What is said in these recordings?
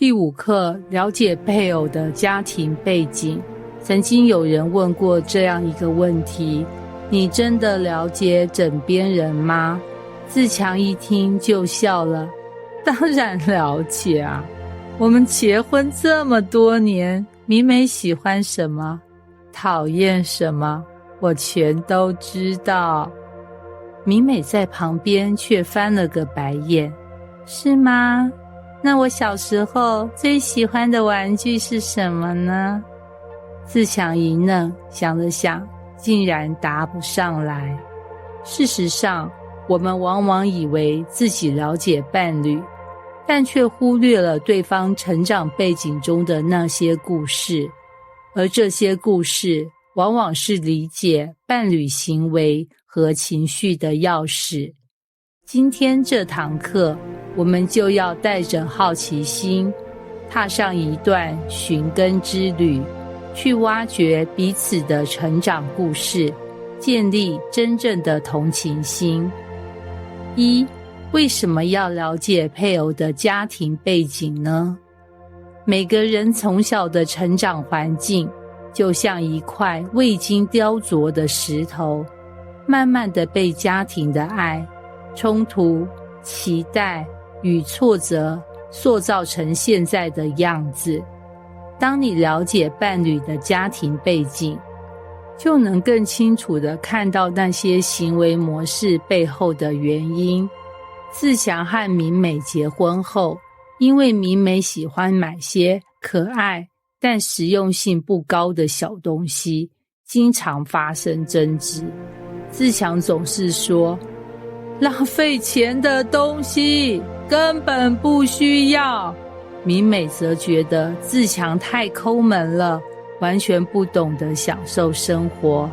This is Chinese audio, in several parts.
第5课，了解配偶的家庭背景。曾经有人问过这样一个问题：你真的了解枕边人吗？自强一听就笑了，当然了解啊，我们结婚这么多年，明美喜欢什么，讨厌什么，我全都知道。明美在旁边却翻了个白眼。是吗？那我小时候最喜欢的玩具是什么呢？自强一愣，想了想，竟然答不上来。事实上，我们往往以为自己了解伴侣，但却忽略了对方成长背景中的那些故事，而这些故事往往是理解伴侣行为和情绪的钥匙。今天这堂课，我们就要带着好奇心，踏上一段寻根之旅，去挖掘彼此的成长故事，建立真正的同情心。1. 为什么要了解配偶的家庭背景呢？每个人从小的成长环境，就像一块未经雕琢的石头，慢慢地被家庭的爱、冲突、期待与挫折塑造成现在的样子。当你了解伴侣的家庭背景，就能更清楚地看到那些行为模式背后的原因。自强和明美结婚后，因为明美喜欢买些可爱但实用性不高的小东西，经常发生争执。自强总是说，浪费钱的东西根本不需要。明美则觉得自强太抠门了，完全不懂得享受生活。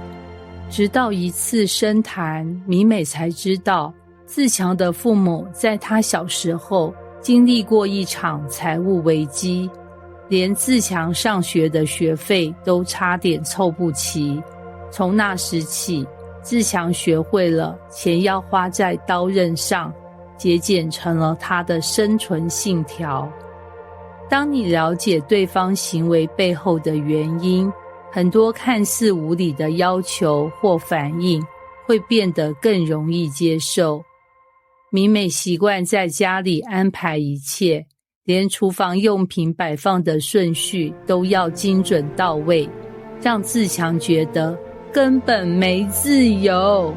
直到一次深谈，明美才知道自强的父母在他小时候经历过一场财务危机，连自强上学的学费都差点凑不齐。从那时起，自强学会了钱要花在刀刃上，节俭成了他的生存信条。当你了解对方行为背后的原因，很多看似无理的要求或反应会变得更容易接受。明美习惯在家里安排一切，连厨房用品摆放的顺序都要精准到位，让自强觉得根本没自由。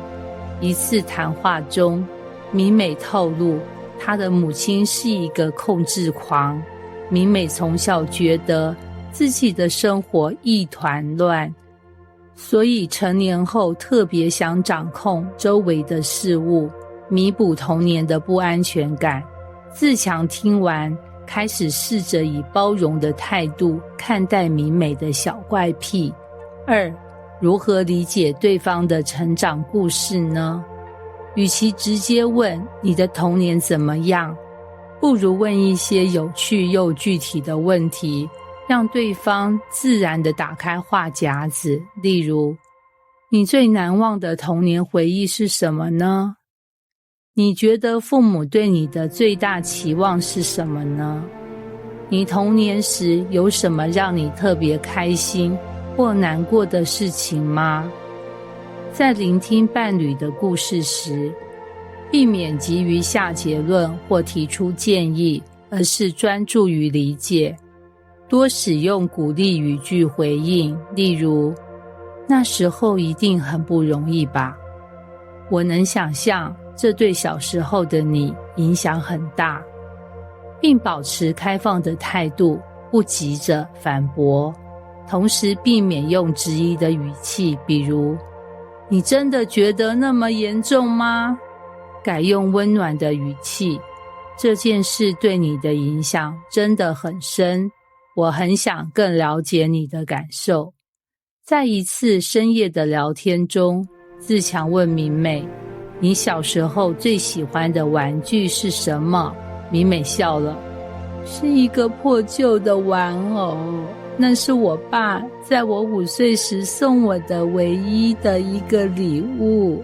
一次谈话中，明美透露她的母亲是一个控制狂。明美从小觉得自己的生活一团乱，所以成年后特别想掌控周围的事物，弥补童年的不安全感。自强听完，开始试着以包容的态度看待明美的小怪癖。2. 如何理解对方的成长故事呢？与其直接问你的童年怎么样，不如问一些有趣又具体的问题，让对方自然地打开话匣子。例如，你最难忘的童年回忆是什么呢？你觉得父母对你的最大期望是什么呢？你童年时有什么让你特别开心或难过的事情吗？在聆听伴侣的故事时，避免急于下结论或提出建议，而是专注于理解。多使用鼓励语句回应，例如，那时候一定很不容易吧？我能想象这对小时候的你影响很大，并保持开放的态度，不急着反驳，同时避免用质疑的语气，比如，你真的觉得那么严重吗？改用温暖的语气，这件事对你的影响真的很深，我很想更了解你的感受。在一次深夜的聊天中，自强问明美，你小时候最喜欢的玩具是什么？明美笑了，是一个破旧的玩偶，那是我爸在我5岁时送我的唯一的一个礼物。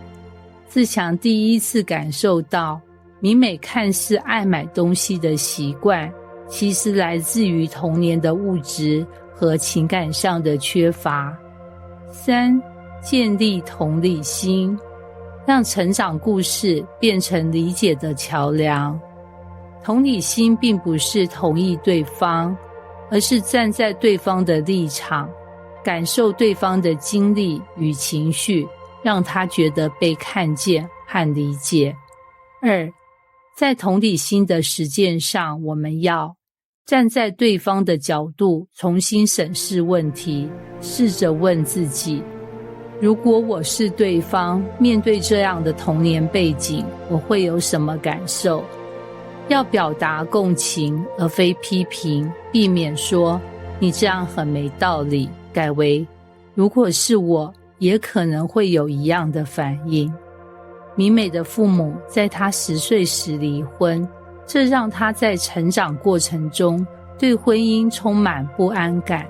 自强第一次感受到明美看似爱买东西的习惯，其实来自于童年的物质和情感上的缺乏。3、建立同理心，让成长故事变成理解的桥梁。同理心并不是同意对方，而是站在对方的立场，感受对方的经历与情绪，让他觉得被看见和理解。2、在同理心的实践上，我们要站在对方的角度重新审视问题，试着问自己，如果我是对方，面对这样的童年背景，我会有什么感受？要表达共情而非批评，避免说你这样很没道理，改为如果是我，也可能会有一样的反应。明美的父母在她10岁时离婚，这让她在成长过程中对婚姻充满不安感。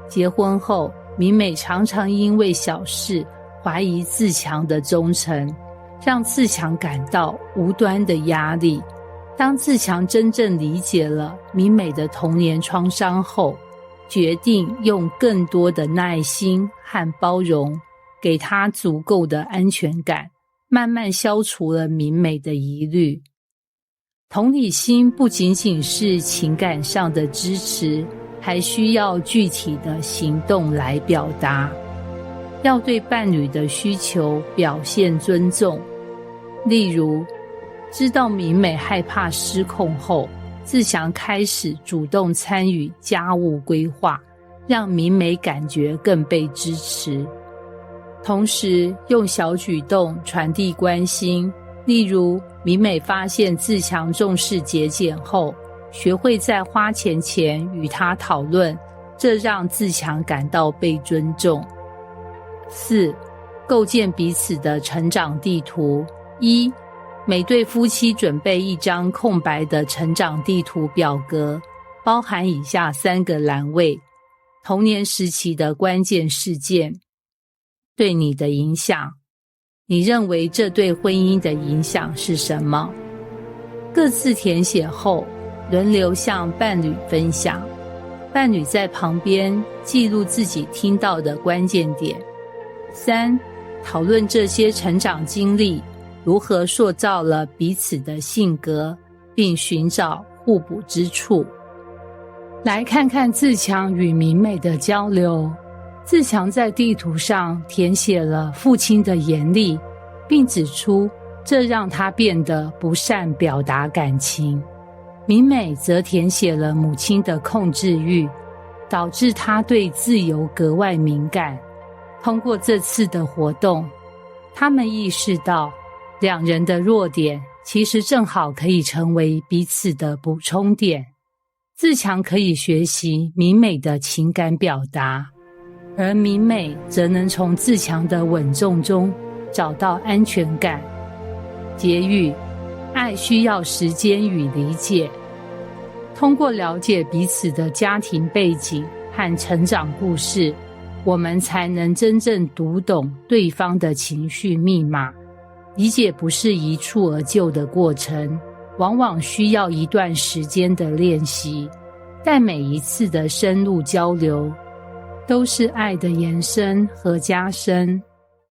结婚后，明美常常因为小事怀疑自强的忠诚，让自强感到无端的压力。当自强真正理解了明美的童年创伤后，决定用更多的耐心和包容，给她足够的安全感，慢慢消除了明美的疑虑。同理心不仅仅是情感上的支持，还需要具体的行动来表达。要对伴侣的需求表现尊重，例如知道明美害怕失控后，自强开始主动参与家务规划，让明美感觉更被支持。同时用小举动传递关心，例如明美发现自强重视节俭后，学会在花钱前与他讨论，这让自强感到被尊重。4、构建彼此的成长地图。1、每对夫妻准备一张空白的成长地图表格，包含以下3个栏位：童年时期的关键事件，对你的影响，你认为这对婚姻的影响是什么？各自填写后，轮流向伴侣分享，伴侣在旁边记录自己听到的关键点。3、讨论这些成长经历如何塑造了彼此的性格，并寻找互补之处。来看看自强与明美的交流。自强在地图上填写了父亲的严厉，并指出这让他变得不善表达感情。明美则填写了母亲的控制欲，导致他对自由格外敏感。通过这次的活动，他们意识到两人的弱点其实正好可以成为彼此的补充点。自强可以学习明美的情感表达，而明美则能从自强的稳重中找到安全感。结语：爱需要时间与理解。通过了解彼此的家庭背景和成长故事，我们才能真正读懂对方的情绪密码。理解不是一蹴而就的过程，往往需要一段时间的练习，但每一次的深入交流都是爱的延伸和加深。